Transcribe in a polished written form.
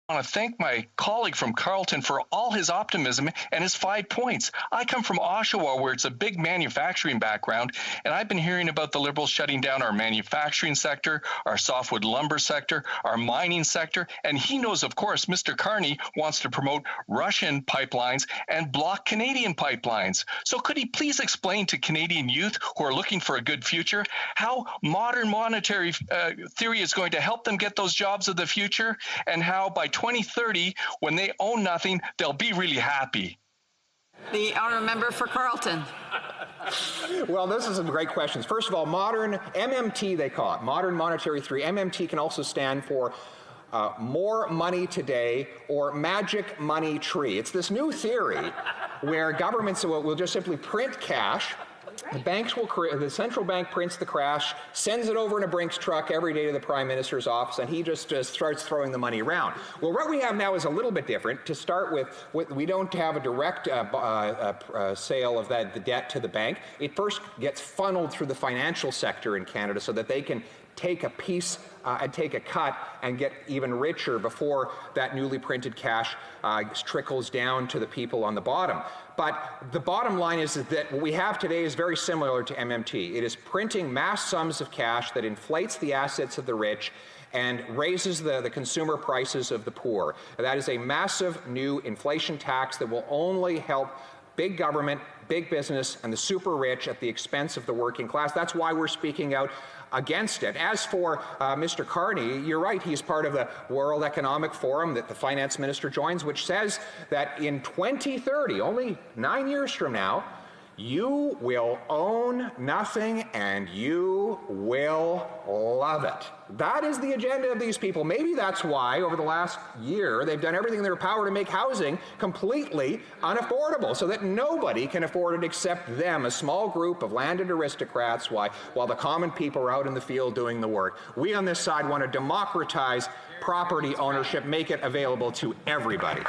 I want to thank my colleague from Carleton for all his optimism and his 5 points. I come from Oshawa, where it's a big manufacturing background, and I've been hearing about the Liberals shutting down our manufacturing sector, our softwood lumber sector, our mining sector, and he knows, of course, Mr. Carney wants to promote Russian pipelines and block Canadian pipelines. So could he please explain to Canadian youth who are looking for a good future how modern monetary theory is going to help them get those jobs of the future, and how by 2030, when they own nothing, they'll be really happy? The honourable member for Carleton. Well, those are some great questions. First of all, modern MMT, they call it, modern monetary theory. MMT can also stand for more money today, or magic money tree. It's this new theory where governments will just simply print cash. The central bank prints the cash, sends it over in a Brinks truck every day to the Prime Minister's office, and he just starts throwing the money around. Well, what we have now is a little bit different. To start with, we don't have a direct sale of the debt to the bank. It first gets funneled through the financial sector in Canada so that they can take a piece and take a cut and get even richer before that newly printed cash trickles down to the people on the bottom. But the bottom line is that what we have today is very similar to MMT. It is printing mass sums of cash that inflates the assets of the rich and raises the consumer prices of the poor. That is a massive new inflation tax that will only help big government, big business, and the super rich at the expense of the working class. That's why we're speaking out against it. As for Mr. Carney, you're right, he's part of the World Economic Forum that the finance minister joins, which says that in 2030, only 9 years from now, you will own nothing and you will love it. That is the agenda of these people. Maybe that's why over the last year they've done everything in their power to make housing completely unaffordable so that nobody can afford it except them, a small group of landed aristocrats, while the common people are out in the field doing the work. We on this side want to democratize property ownership, make it available to everybody.